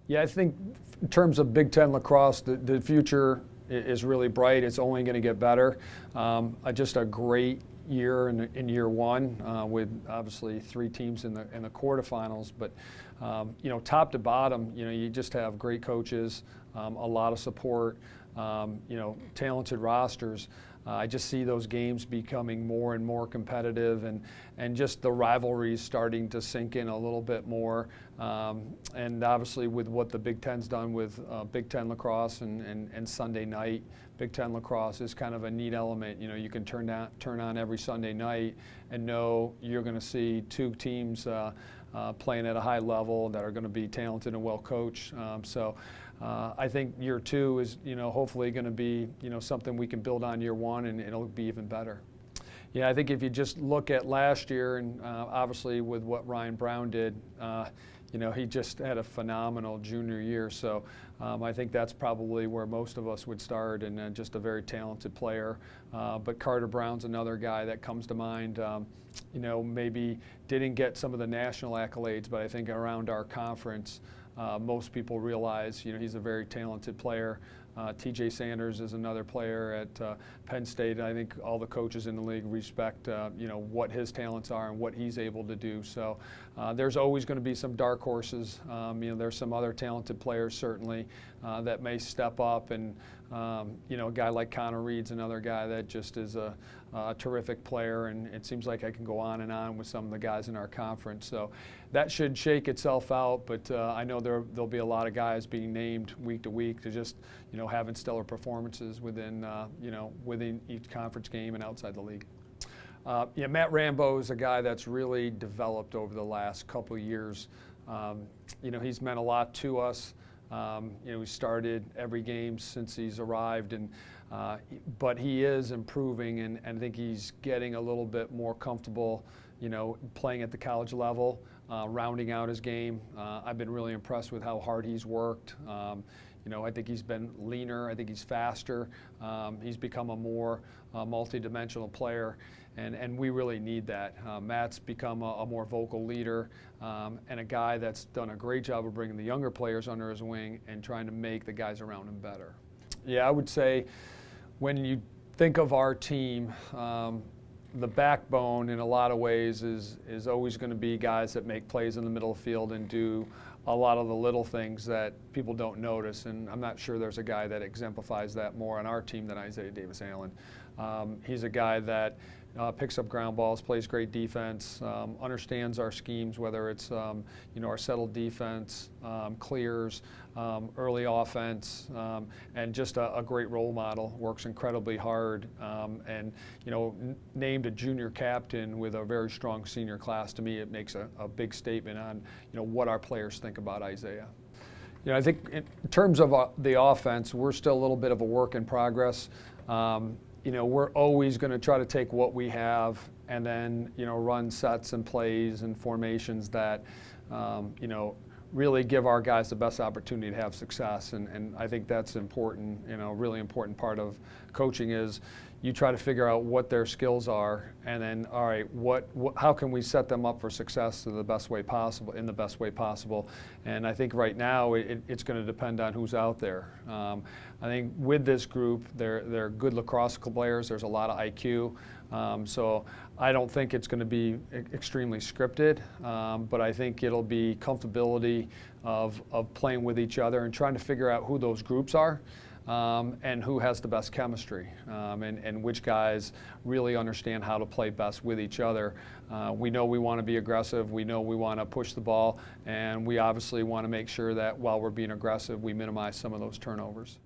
Yeah, I think in terms of Big Ten lacrosse, the future is really bright. It's only going to get better. Just a great year in year one with obviously 3 teams in the quarterfinals. But top to bottom, you just have great coaches, a lot of support, talented rosters. I just see those games becoming more and more competitive, and just the rivalries starting to sink in a little bit more. And obviously with what the Big Ten's done with Big Ten lacrosse and Sunday night, Big Ten lacrosse is kind of a neat element. You can turn on every Sunday night and know you're going to see 2 teams playing at a high level that are going to be talented and well coached. I think year 2 is, hopefully going to be, something we can build on year 1, and it'll be even better. Yeah, I think if you just look at last year, and obviously with what Ryan Brown did, he just had a phenomenal junior year. So I think that's probably where most of us would start, and just a very talented player. But Carter Brown's another guy that comes to mind. Maybe didn't get some of the national accolades, but I think around our conference, most people realize, he's a very talented player. TJ Sanders is another player at Penn State. I think all the coaches in the league respect, what his talents are and what he's able to do. So there's always going to be some dark horses. There's some other talented players certainly that may step up, and a guy like Connor Reed's another guy that just is a terrific player, and it seems like I can go on and on with some of the guys in our conference. So that should shake itself out, but I know there'll be a lot of guys being named week to week to just having stellar performances within within each conference game and outside the league. Matt Rambo is a guy that's really developed over the last couple of years. He's meant a lot to us. He started every game since he's arrived, but he is improving, and I think he's getting a little bit more comfortable, playing at the college level, rounding out his game. I've been really impressed with how hard he's worked. I think he's been leaner. I think he's faster. He's become a more multi-dimensional player, and we really need that. Matt's become a more vocal leader, and a guy that's done a great job of bringing the younger players under his wing and trying to make the guys around him better. Yeah, I would say when you think of our team, the backbone in a lot of ways is always going to be guys that make plays in the middle of the field and do a lot of the little things that people don't notice, and I'm not sure there's a guy that exemplifies that more on our team than Isaiah Davis-Allen. He's a guy that picks up ground balls, plays great defense, understands our schemes, whether it's our settled defense, clears, early offense, and just a great role model. Works incredibly hard, and named a junior captain with a very strong senior class. To me, it makes a big statement on what our players think about Isaiah. I think in terms of the offense, we're still a little bit of a work in progress. We're always going to try to take what we have and then, run sets and plays and formations that, really give our guys the best opportunity to have success. And I think that's important, really important part of coaching is you try to figure out what their skills are, and then, all right, how can we set them up for success in the best way possible. And I think right now it's going to depend on who's out there. I think with this group, they're good lacrosse players. There's a lot of IQ. So I don't think it's going to be extremely scripted, but I think it'll be comfortability of playing with each other and trying to figure out who those groups are. And who has the best chemistry, and which guys really understand how to play best with each other. We know we want to be aggressive. We know we want to push the ball, and we obviously want to make sure that while we're being aggressive, we minimize some of those turnovers.